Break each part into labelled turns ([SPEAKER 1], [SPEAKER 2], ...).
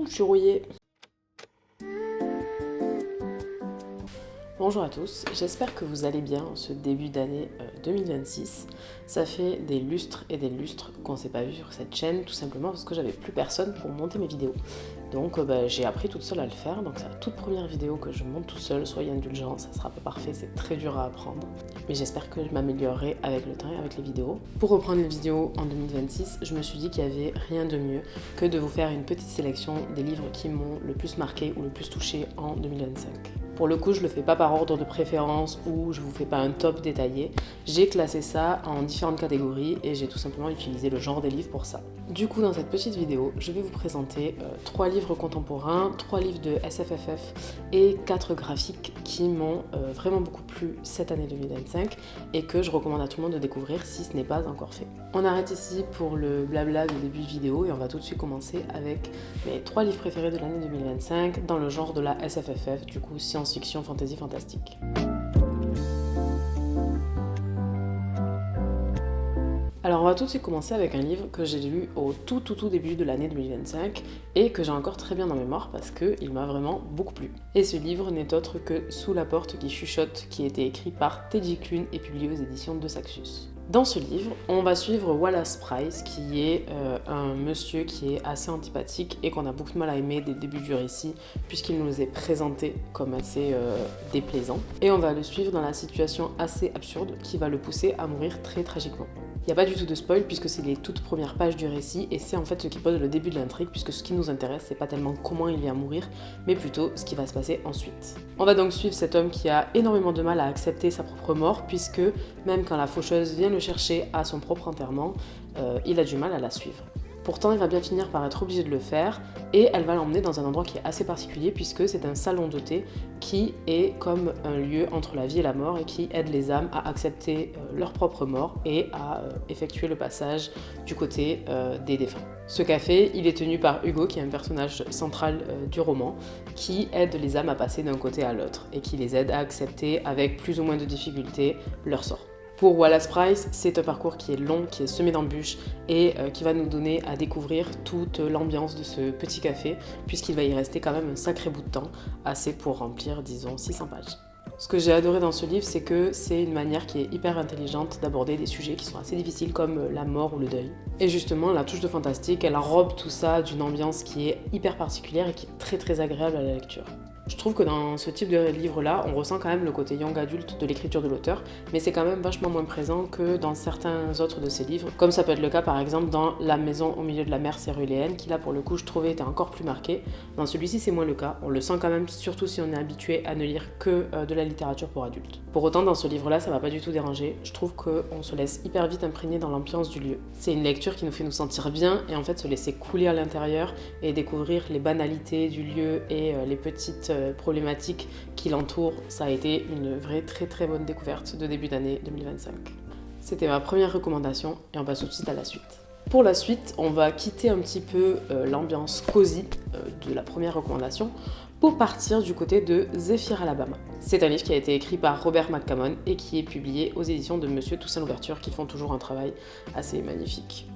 [SPEAKER 1] je suis rouillée. Bonjour à tous, j'espère que vous allez bien en ce début d'année 2026. Ça fait des lustres et des lustres qu'on ne s'est pas vu sur cette chaîne, tout simplement parce que j'avais plus personne pour monter mes vidéos. Donc j'ai appris toute seule à le faire, donc c'est la toute première vidéo que je monte tout seul, soyez indulgents, ça sera pas parfait, c'est très dur à apprendre. Mais j'espère que je m'améliorerai avec le temps et avec les vidéos. Pour reprendre les vidéos en 2026, je me suis dit qu'il n'y avait rien de mieux que de vous faire une petite sélection des livres qui m'ont le plus marqué ou le plus touché en 2025. Pour le coup, je le fais pas par ordre de préférence ou je vous fais pas un top détaillé. J'ai classé ça en différentes catégories et j'ai tout simplement utilisé le genre des livres pour ça. Du coup, dans cette petite vidéo, je vais vous présenter 3 livres contemporains, 3 livres de SFFF et 4 graphiques qui m'ont vraiment beaucoup plu cette année 2025 et que je recommande à tout le monde de découvrir si ce n'est pas encore fait. On arrête ici pour le blabla du début de vidéo et on va tout de suite commencer avec mes 3 livres préférés de l'année 2025 dans le genre de la SFFF, du coup science-fiction, fantasy, fantastique. Alors on va tout de suite commencer avec un livre que j'ai lu au tout début de l'année 2025 et que j'ai encore très bien en mémoire parce qu'il m'a vraiment beaucoup plu. Et ce livre n'est autre que Sous la porte qui chuchote, qui a été écrit par Teddy Clune et publié aux éditions de Saxus. Dans ce livre, on va suivre Wallace Price, qui est un monsieur qui est assez antipathique et qu'on a beaucoup de mal à aimer dès le début du récit, puisqu'il nous est présenté comme assez déplaisant. Et on va le suivre dans la situation assez absurde qui va le pousser à mourir très tragiquement. Il n'y a pas du tout de spoil puisque c'est les toutes premières pages du récit et c'est en fait ce qui pose le début de l'intrigue puisque ce qui nous intéresse c'est pas tellement comment il vient mourir mais plutôt ce qui va se passer ensuite. On va donc suivre cet homme qui a énormément de mal à accepter sa propre mort puisque même quand la faucheuse vient le chercher à son propre enterrement, il a du mal à la suivre. Pourtant, il va bien finir par être obligé de le faire et elle va l'emmener dans un endroit qui est assez particulier puisque c'est un salon de thé qui est comme un lieu entre la vie et la mort et qui aide les âmes à accepter leur propre mort et à effectuer le passage du côté des défunts. Ce café, il est tenu par Hugo qui est un personnage central du roman qui aide les âmes à passer d'un côté à l'autre et qui les aide à accepter avec plus ou moins de difficulté leur sort. Pour Wallace Price, c'est un parcours qui est long, qui est semé d'embûches et qui va nous donner à découvrir toute l'ambiance de ce petit café puisqu'il va y rester quand même un sacré bout de temps, assez pour remplir, disons, 600 pages. Ce que j'ai adoré dans ce livre, c'est que c'est une manière qui est hyper intelligente d'aborder des sujets qui sont assez difficiles comme la mort ou le deuil. Et justement, la touche de fantastique, elle enrobe tout ça d'une ambiance qui est hyper particulière et qui est très agréable à la lecture. Je trouve que dans ce type de livre-là, on ressent quand même le côté young adulte de l'écriture de l'auteur, mais c'est quand même vachement moins présent que dans certains autres de ses livres, comme ça peut être le cas par exemple dans La maison au milieu de la mer céruléenne, qui là pour le coup je trouvais était encore plus marqué. Dans celui-ci c'est moins le cas, on le sent quand même, surtout si on est habitué à ne lire que de la littérature pour adultes. Pour autant dans ce livre-là ça m'a pas du tout dérangé, je trouve qu'on se laisse hyper vite imprégner dans l'ambiance du lieu. C'est une lecture qui nous fait nous sentir bien et en fait se laisser couler à l'intérieur et découvrir les banalités du lieu et les petites problématiques qui l'entourent, ça a été une vraie très bonne découverte de début d'année 2025. C'était ma première recommandation et on passe tout de suite à la suite. Pour la suite, on va quitter un petit peu l'ambiance cosy de la première recommandation pour partir du côté de Zéphyr Alabama. C'est un livre qui a été écrit par Robert McCammon et qui est publié aux éditions de Monsieur Toussaint Louverture qui font toujours un travail assez magnifique.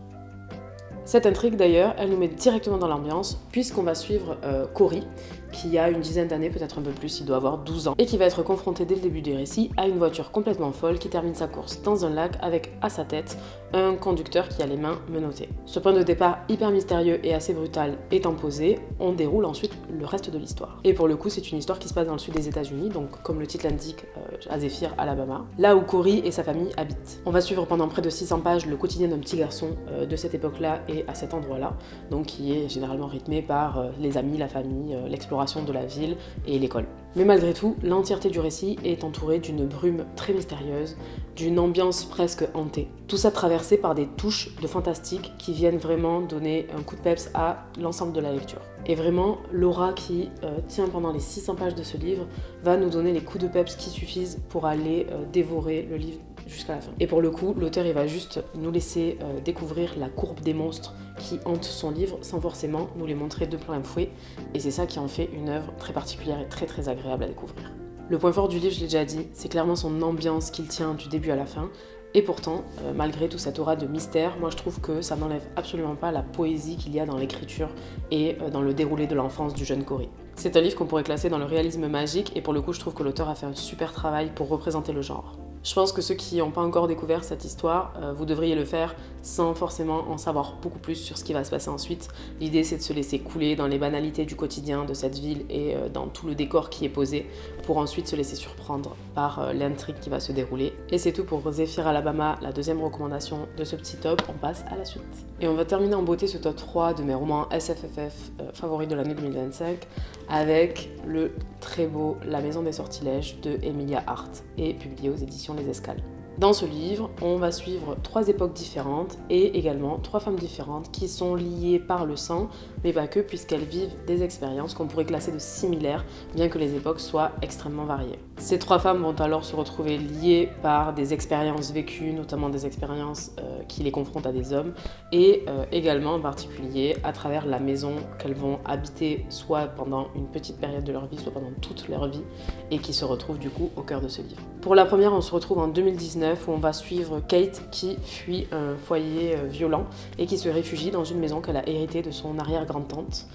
[SPEAKER 1] Cette intrigue d'ailleurs, elle nous met directement dans l'ambiance puisqu'on va suivre Cory qui a une dizaine d'années, peut-être un peu plus, il doit avoir 12 ans, et qui va être confronté dès le début du récit à une voiture complètement folle qui termine sa course dans un lac avec à sa tête un conducteur qui a les mains menottées. Ce point de départ hyper mystérieux et assez brutal étant posé, on déroule ensuite le reste de l'histoire. Et pour le coup, c'est une histoire qui se passe dans le sud des États-Unis, donc comme le titre l'indique, à Zéphyr, Alabama, là où Cory et sa famille habitent. On va suivre pendant près de 600 pages le quotidien d'un petit garçon de cette époque-là et à cet endroit-là, donc qui est généralement rythmé par les amis, la famille, l'exploration de la ville et l'école. Mais malgré tout, l'entièreté du récit est entourée d'une brume très mystérieuse, d'une ambiance presque hantée. Tout ça traversé par des touches de fantastique qui viennent vraiment donner un coup de peps à l'ensemble de la lecture. Et vraiment, l'aura qui tient pendant les 600 pages de ce livre va nous donner les coups de peps qui suffisent pour aller dévorer le livre jusqu'à la fin. Et pour le coup, l'auteur il va juste nous laisser découvrir la courbe des monstres qui hantent son livre sans forcément nous les montrer de plein fouet. Et c'est ça qui en fait une œuvre très particulière et très agréable à découvrir. Le point fort du livre, je l'ai déjà dit, c'est clairement son ambiance qu'il tient du début à la fin. Et pourtant, malgré tout cet aura de mystère, moi je trouve que ça n'enlève absolument pas la poésie qu'il y a dans l'écriture et dans le déroulé de l'enfance du jeune Cory. C'est un livre qu'on pourrait classer dans le réalisme magique et pour le coup je trouve que l'auteur a fait un super travail pour représenter le genre. Je pense que ceux qui n'ont pas encore découvert cette histoire, vous devriez le faire sans forcément en savoir beaucoup plus sur ce qui va se passer ensuite. L'idée c'est de se laisser couler dans les banalités du quotidien de cette ville et dans tout le décor qui est posé pour ensuite se laisser surprendre par l'intrigue qui va se dérouler. Et c'est tout pour Zephyr Alabama, la deuxième recommandation de ce petit top. On passe à la suite. Et on va terminer en beauté ce top 3 de mes romans SFFF favoris de l'année 2025 avec le très beau La Maison des Sortilèges de Emilia Hart et publié aux éditions Les Escales. Dans ce livre, on va suivre 3 époques différentes et également 3 femmes différentes qui sont liées par le sang, mais pas que, puisqu'elles vivent des expériences qu'on pourrait classer de similaires, bien que les époques soient extrêmement variées. Ces 3 femmes vont alors se retrouver liées par des expériences vécues, notamment des expériences qui les confrontent à des hommes, et également en particulier à travers la maison qu'elles vont habiter soit pendant une petite période de leur vie, soit pendant toute leur vie, et qui se retrouvent du coup au cœur de ce livre. Pour la première, on se retrouve en 2019, où on va suivre Kate qui fuit un foyer violent et qui se réfugie dans une maison qu'elle a héritée de son arrière-grand-tante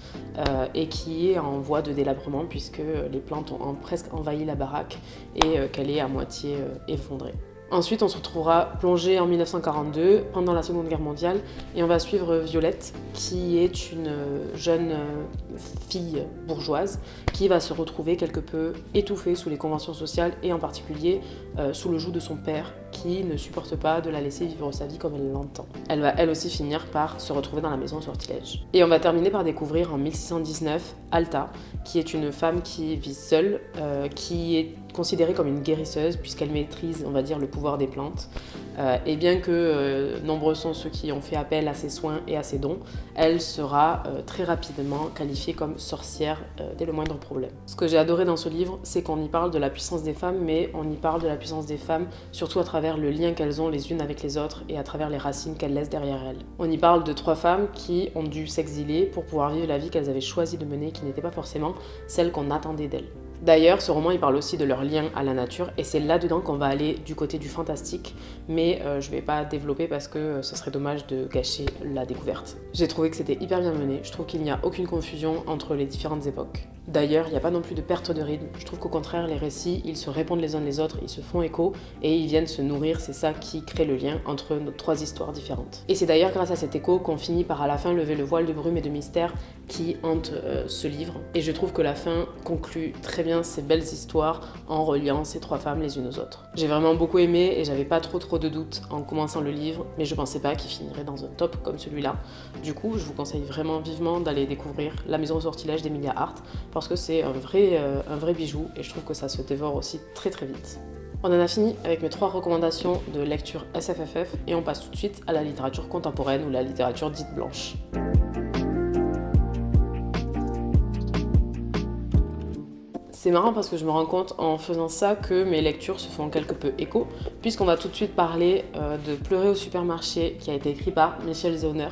[SPEAKER 1] et qui est en voie de délabrement puisque les plantes ont presque envahi la baraque et qu'elle est à moitié effondrée. Ensuite, on se retrouvera plongé en 1942, pendant la Seconde Guerre mondiale, et on va suivre Violette, qui est une jeune fille bourgeoise, qui va se retrouver quelque peu étouffée sous les conventions sociales, et en particulier sous le joug de son père, qui ne supporte pas de la laisser vivre sa vie comme elle l'entend. Elle va elle aussi finir par se retrouver dans la maison Sortilège. Et on va terminer par découvrir en 1619 Alta, qui est une femme qui vit seule, qui est considérée comme une guérisseuse puisqu'elle maîtrise, on va dire, le pouvoir des plantes. Et bien que nombreux sont ceux qui ont fait appel à ses soins et à ses dons, elle sera très rapidement qualifiée comme sorcière dès le moindre problème. Ce que j'ai adoré dans ce livre, c'est qu'on y parle de la puissance des femmes, mais on y parle de la puissance des femmes surtout à travers le lien qu'elles ont les unes avec les autres et à travers les racines qu'elles laissent derrière elles. On y parle de 3 femmes qui ont dû s'exiler pour pouvoir vivre la vie qu'elles avaient choisi de mener, qui n'était pas forcément celle qu'on attendait d'elles. D'ailleurs, ce roman il parle aussi de leur lien à la nature et c'est là-dedans qu'on va aller du côté du fantastique, mais je vais pas développer parce que ce serait dommage de gâcher la découverte. J'ai trouvé que c'était hyper bien mené, je trouve qu'il n'y a aucune confusion entre les différentes époques. D'ailleurs, il n'y a pas non plus de perte de rythme, je trouve qu'au contraire, les récits, ils se répondent les uns les autres, ils se font écho et ils viennent se nourrir, c'est ça qui crée le lien entre nos 3 histoires différentes. Et c'est d'ailleurs grâce à cet écho qu'on finit par à la fin lever le voile de brume et de mystère qui hante ce livre, et je trouve que la fin conclut très bien ces belles histoires en reliant ces 3 femmes les unes aux autres. J'ai vraiment beaucoup aimé et j'avais pas trop de doutes en commençant le livre, mais je pensais pas qu'il finirait dans un top comme celui-là. Du coup, je vous conseille vraiment vivement d'aller découvrir La Maison au Sortilège d'Emilia Hart parce que c'est un vrai bijou et je trouve que ça se dévore aussi très vite. On en a fini avec mes 3 recommandations de lecture SFFF et on passe tout de suite à la littérature contemporaine ou la littérature dite blanche. C'est marrant parce que je me rends compte en faisant ça que mes lectures se font quelque peu écho, puisqu'on va tout de suite parler de Pleurer au supermarché, qui a été écrit par Michel Zauner,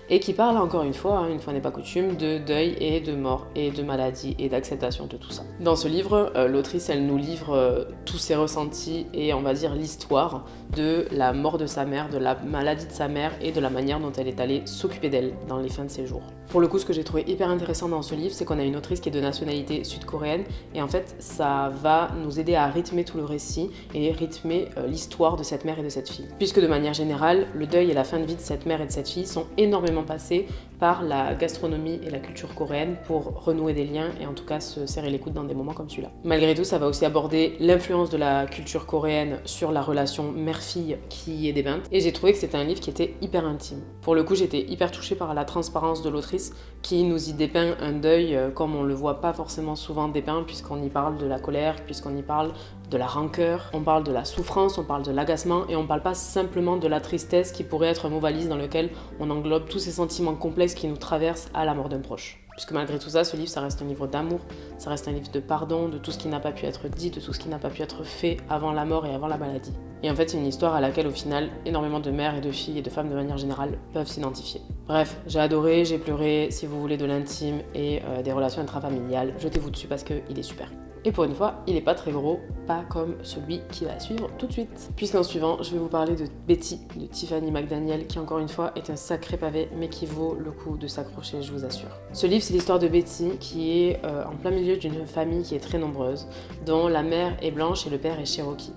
[SPEAKER 1] et qui parle encore une fois n'est pas coutume, de deuil et de mort, et de maladie, et d'acceptation de tout ça. Dans ce livre, l'autrice, elle nous livre tous ses ressentis, et on va dire l'histoire de la mort de sa mère, de la maladie de sa mère, et de la manière dont elle est allée s'occuper d'elle dans les fins de ses jours. Pour le coup, ce que j'ai trouvé hyper intéressant dans ce livre, c'est qu'on a une autrice qui est de nationalité sud-coréenne, et en fait, ça va nous aider à rythmer tout le récit et rythmer l'histoire de cette mère et de cette fille. Puisque de manière générale, le deuil et la fin de vie de cette mère et de cette fille sont énormément passés par la gastronomie et la culture coréenne pour renouer des liens et en tout cas se serrer les coudes dans des moments comme celui-là. Malgré tout, ça va aussi aborder l'influence de la culture coréenne sur la relation mère-fille qui est dépeinte, et j'ai trouvé que c'était un livre qui était hyper intime. Pour le coup, j'étais hyper touchée par la transparence de l'autrice qui nous y dépeint un deuil comme on le voit pas forcément souvent dépeint, puisqu'on y parle de la colère, puisqu'on y parle de la rancœur, on parle de la souffrance, on parle de l'agacement et on parle pas simplement de la tristesse qui pourrait être un mot valise dans lequel on englobe tous ces sentiments complexes qui nous traversent à la mort d'un proche. Puisque malgré tout ça, ce livre, ça reste un livre d'amour, ça reste un livre de pardon, de tout ce qui n'a pas pu être dit, de tout ce qui n'a pas pu être fait avant la mort et avant la maladie. Et en fait, c'est une histoire à laquelle, au final, énormément de mères et de filles et de femmes de manière générale peuvent s'identifier. Bref, j'ai adoré, j'ai pleuré. Si vous voulez de l'intime et des relations intrafamiliales, jetez-vous dessus parce qu'il est super. Et pour une fois, il n'est pas très gros, pas comme celui qui va suivre tout de suite. Puisqu'en suivant, je vais vous parler de Betty, de Tiffany McDaniel, qui encore une fois est un sacré pavé, mais qui vaut le coup de s'accrocher, je vous assure. Ce livre, c'est l'histoire de Betty, qui est en plein milieu d'une famille qui est très nombreuse, dont la mère est blanche et le père est cherokee.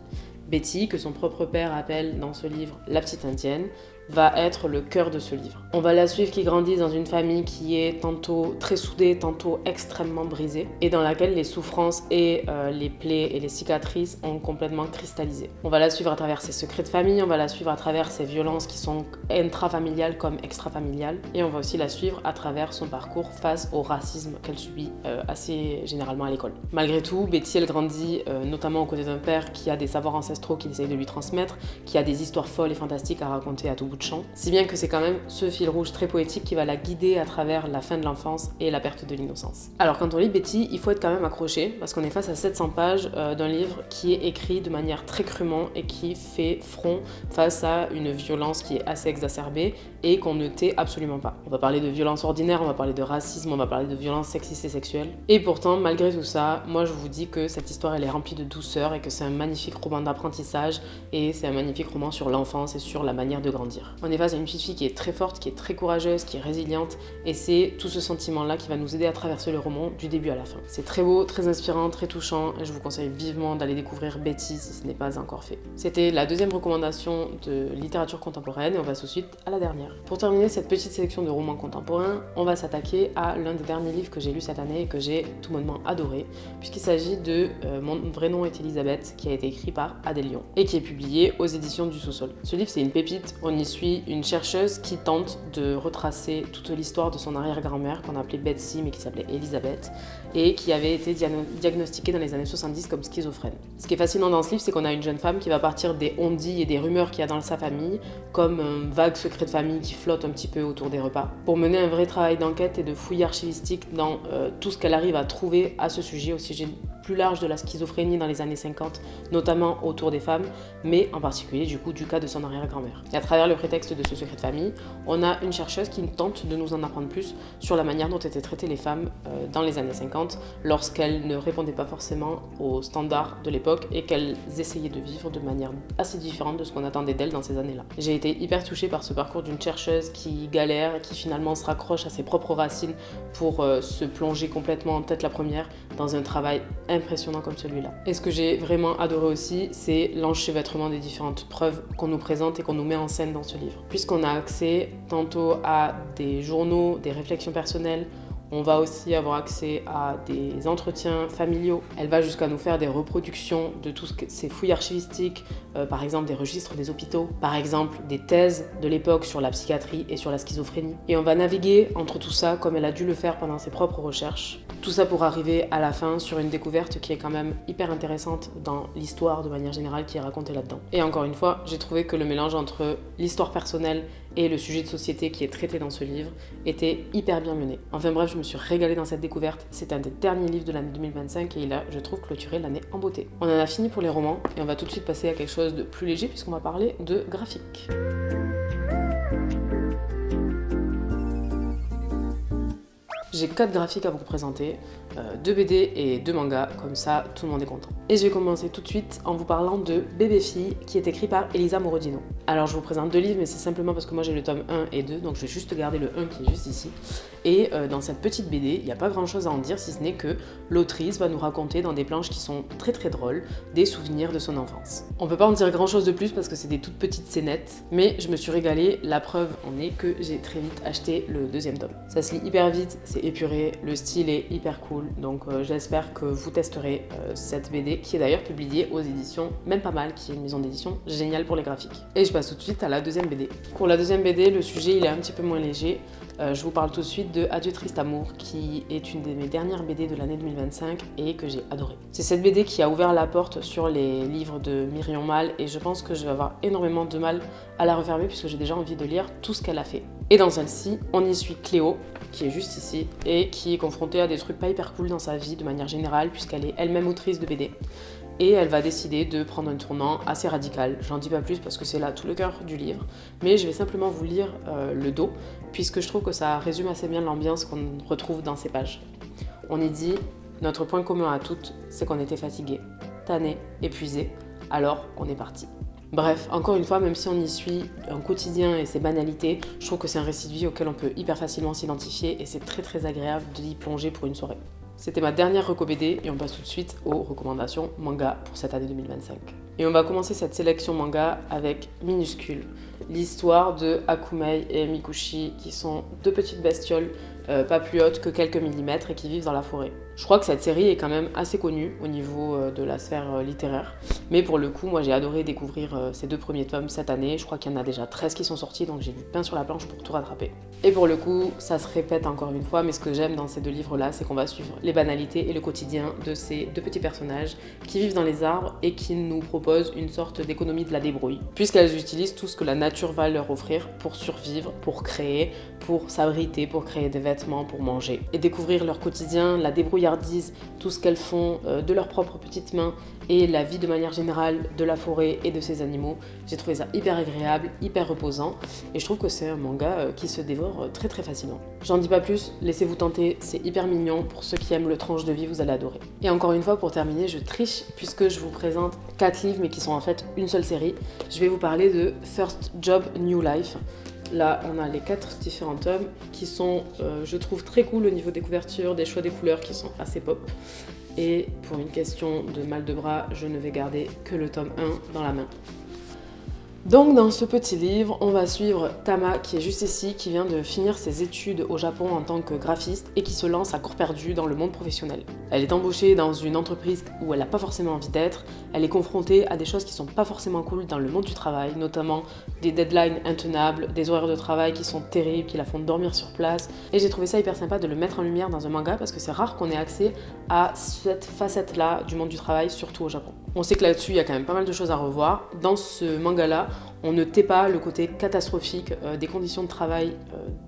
[SPEAKER 1] Betty, que son propre père appelle dans ce livre la petite indienne, va être le cœur de ce livre. On va la suivre qui grandit dans une famille qui est tantôt très soudée, tantôt extrêmement brisée, et dans laquelle les souffrances et les plaies et les cicatrices ont complètement cristallisé. On va la suivre à travers ses secrets de famille, on va la suivre à travers ses violences qui sont intrafamiliales comme extrafamiliales, et on va aussi la suivre à travers son parcours face au racisme qu'elle subit assez généralement à l'école. Malgré tout, Betty, elle grandit notamment aux côtés d'un père qui a des savoirs ancestraux qu'il essaye de lui transmettre, qui a des histoires folles et fantastiques à raconter à tout bout de champ, si bien que c'est quand même ce fil rouge très poétique qui va la guider à travers la fin de l'enfance et la perte de l'innocence. Alors quand on lit Betty, il faut être quand même accroché parce qu'on est face à 700 pages d'un livre qui est écrit de manière très crûment et qui fait front face à une violence qui est assez exacerbée et qu'on ne tait absolument pas. On va parler de violence ordinaire, on va parler de racisme, on va parler de violence sexiste et sexuelle. Et pourtant, malgré tout ça, moi je vous dis que cette histoire elle est remplie de douceur et que c'est un magnifique roman d'apprentissage et c'est un magnifique roman sur l'enfance et sur la manière de grandir. On est face à une petite fille qui est très forte, qui est très courageuse, qui est résiliente, et c'est tout ce sentiment-là qui va nous aider à traverser le roman du début à la fin. C'est très beau, très inspirant, très touchant, et je vous conseille vivement d'aller découvrir Betty si ce n'est pas encore fait. C'était la deuxième recommandation de littérature contemporaine, et on passe tout de suite à la dernière. Pour terminer cette petite sélection de romans contemporains, on va s'attaquer à l'un des derniers livres que j'ai lu cette année et que j'ai tout bonnement adoré, puisqu'il s'agit de Mon vrai nom est Elisabeth, qui a été écrit par Adèle Lyon, et qui est publié aux éditions du Sous-sol. Ce livre, c'est une pépite, on y suit une chercheuse qui tente de retracer toute l'histoire de son arrière-grand-mère qu'on appelait Betsy mais qui s'appelait Elisabeth et qui avait été diagnostiquée dans les années 70 comme schizophrène. Ce qui est fascinant dans ce livre, c'est qu'on a une jeune femme qui va partir des on-dit et des rumeurs qu'il y a dans sa famille comme un vague secret de famille qui flotte un petit peu autour des repas pour mener un vrai travail d'enquête et de fouille archivistique dans tout ce qu'elle arrive à trouver à ce sujet, au sujet plus large de la schizophrénie dans les années 50, notamment autour des femmes, mais en particulier du coup du cas de son arrière-grand-mère. Et à travers le prétexte de ce secret de famille, on a une chercheuse qui tente de nous en apprendre plus sur la manière dont étaient traitées les femmes dans les années 50, lorsqu'elles ne répondaient pas forcément aux standards de l'époque et qu'elles essayaient de vivre de manière assez différente de ce qu'on attendait d'elles dans ces années-là. J'ai été hyper touchée par ce parcours d'une chercheuse qui galère et qui finalement se raccroche à ses propres racines pour se plonger complètement en tête la première dans un travail impressionnant comme celui-là. Et ce que j'ai vraiment adoré aussi, c'est l'enchevêtrement des différentes preuves qu'on nous présente et qu'on nous met en scène dans ce livre. Puisqu'on a accès tantôt à des journaux, des réflexions personnelles, on va aussi avoir accès à des entretiens familiaux. Elle va jusqu'à nous faire des reproductions de toutes ces fouilles archivistiques, par exemple des registres des hôpitaux, par exemple des thèses de l'époque sur la psychiatrie et sur la schizophrénie. Et on va naviguer entre tout ça comme elle a dû le faire pendant ses propres recherches. Tout ça pour arriver à la fin sur une découverte qui est quand même hyper intéressante dans l'histoire de manière générale qui est racontée là-dedans. Et encore une fois, j'ai trouvé que le mélange entre l'histoire personnelle et le sujet de société qui est traité dans ce livre était hyper bien mené. Enfin bref, je me suis régalée dans cette découverte. C'est un des derniers livres de l'année 2025 et il a, je trouve, clôturé l'année en beauté. On en a fini pour les romans et on va tout de suite passer à quelque chose de plus léger puisqu'on va parler de graphique. J'ai 4 graphiques à vous présenter, 2 BD et 2 mangas, comme ça tout le monde est content. Et je vais commencer tout de suite en vous parlant de Bébé Fille, qui est écrit par Elisa Morodino. Alors je vous présente 2 livres, mais c'est simplement parce que moi j'ai le tome 1 et 2, donc je vais juste garder le 1 qui est juste ici. Et dans cette petite BD, il n'y a pas grand chose à en dire, si ce n'est que l'autrice va nous raconter dans des planches qui sont très très drôles, des souvenirs de son enfance. On peut pas en dire grand chose de plus parce que c'est des toutes petites scénettes, mais je me suis régalée, la preuve en est que j'ai très vite acheté le 2e tome. Ça se lit hyper vite, c'est épuré, le style est hyper cool, donc j'espère que vous testerez cette BD qui est d'ailleurs publiée aux éditions Même Pas Mal, qui est une maison d'édition géniale pour les graphiques. Et je passe tout de suite à la 2e BD. Pour la 2e BD, le sujet il est un petit peu moins léger. Je vous parle tout de suite de Adieu Triste Amour, qui est une de mes dernières BD de l'année 2025 et que j'ai adoré. C'est cette BD qui a ouvert la porte sur les livres de Myriam Mal et je pense que je vais avoir énormément de mal à la refermer puisque j'ai déjà envie de lire tout ce qu'elle a fait. Et dans celle-ci, on y suit Cléo, qui est juste ici, et qui est confrontée à des trucs pas hyper cool dans sa vie de manière générale puisqu'elle est elle-même autrice de BD. Et elle va décider de prendre un tournant assez radical. J'en dis pas plus parce que c'est là tout le cœur du livre, mais je vais simplement vous lire le dos, puisque je trouve que ça résume assez bien l'ambiance qu'on retrouve dans ces pages. On y dit Notre point commun à toutes, c'est qu'on était fatigués, tannés, épuisés, alors on est parti. Bref, encore une fois, même si on y suit un quotidien et ses banalités, je trouve que c'est un récit de vie auquel on peut hyper facilement s'identifier et c'est très agréable d'y plonger pour une soirée. C'était ma dernière reco BD et on passe tout de suite aux recommandations manga pour cette année 2025. Et on va commencer cette sélection manga avec Minuscule, l'histoire de Akumei et Mikushi qui sont deux petites bestioles pas plus hautes que quelques millimètres et qui vivent dans la forêt. Je crois que cette série est quand même assez connue au niveau de la sphère littéraire, mais pour le coup, moi j'ai adoré découvrir ces 2 premiers tomes cette année. Je crois qu'il y en a déjà 13 qui sont sortis, donc j'ai du pain sur la planche pour tout rattraper. Et pour le coup, ça se répète encore une fois, mais ce que j'aime dans ces 2 livres-là, c'est qu'on va suivre les banalités et le quotidien de ces 2 petits personnages qui vivent dans les arbres et qui nous proposent une sorte d'économie de la débrouille, puisqu'elles utilisent tout ce que la nature va leur offrir pour survivre, pour créer, pour s'abriter, pour créer des vêtements, pour manger. Et découvrir leur quotidien, la débrouillardise, tout ce qu'elles font de leurs propres petites mains et la vie de manière générale de la forêt et de ces animaux. J'ai trouvé ça hyper agréable, hyper reposant et je trouve que c'est un manga qui se dévore très facilement. J'en dis pas plus, laissez-vous tenter, c'est hyper mignon. Pour ceux qui aiment le tranche de vie, vous allez adorer. Et encore une fois, pour terminer, je triche puisque je vous présente 4 livres mais qui sont en fait une seule série. Je vais vous parler de First Job New Life. Là, on a les 4 différents tomes qui sont, je trouve, très cool au niveau des couvertures, des choix des couleurs qui sont assez pop. Et pour une question de mal de bras, je ne vais garder que le tome 1 dans la main. Donc dans ce petit livre, on va suivre Tama qui est juste ici, qui vient de finir ses études au Japon en tant que graphiste et qui se lance à corps perdu dans le monde professionnel. Elle est embauchée dans une entreprise où elle n'a pas forcément envie d'être, elle est confrontée à des choses qui sont pas forcément cool dans le monde du travail, notamment des deadlines intenables, des horaires de travail qui sont terribles, qui la font dormir sur place, et j'ai trouvé ça hyper sympa de le mettre en lumière dans un manga parce que c'est rare qu'on ait accès à cette facette-là du monde du travail, surtout au Japon. On sait que là-dessus, il y a quand même pas mal de choses à revoir. Dans ce manga-là, on ne tait pas le côté catastrophique des conditions de travail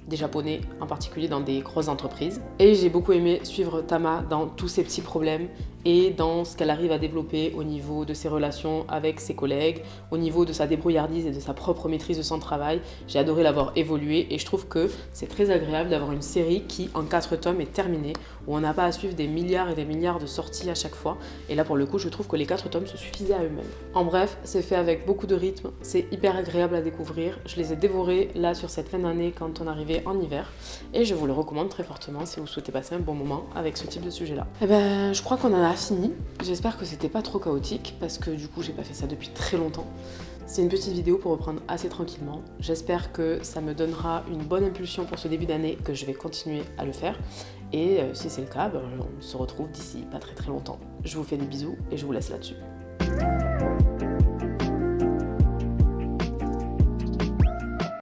[SPEAKER 1] des Japonais, en particulier dans des grosses entreprises. Et j'ai beaucoup aimé suivre Tama dans tous ces petits problèmes et dans ce qu'elle arrive à développer au niveau de ses relations avec ses collègues, au niveau de sa débrouillardise et de sa propre maîtrise de son travail. J'ai adoré l'avoir évolué et je trouve que c'est très agréable d'avoir une série qui, en 4 tomes, est terminée, où on n'a pas à suivre des milliards et des milliards de sorties à chaque fois. Et là, pour le coup, je trouve que les 4 tomes se suffisaient à eux-mêmes. En bref, c'est fait avec beaucoup de rythme, c'est hyper agréable à découvrir. Je les ai dévorés là sur cette fin d'année quand on arrivait en hiver et je vous le recommande très fortement si vous souhaitez passer un bon moment avec ce type de sujet-là. Et ben, je crois qu'on en a fini. J'espère que c'était pas trop chaotique parce que du coup, j'ai pas fait ça depuis très longtemps. C'est une petite vidéo pour reprendre assez tranquillement. J'espère que ça me donnera une bonne impulsion pour ce début d'année, que je vais continuer à le faire. Et si c'est le cas, on se retrouve d'ici pas très longtemps. Je vous fais des bisous et je vous laisse là-dessus.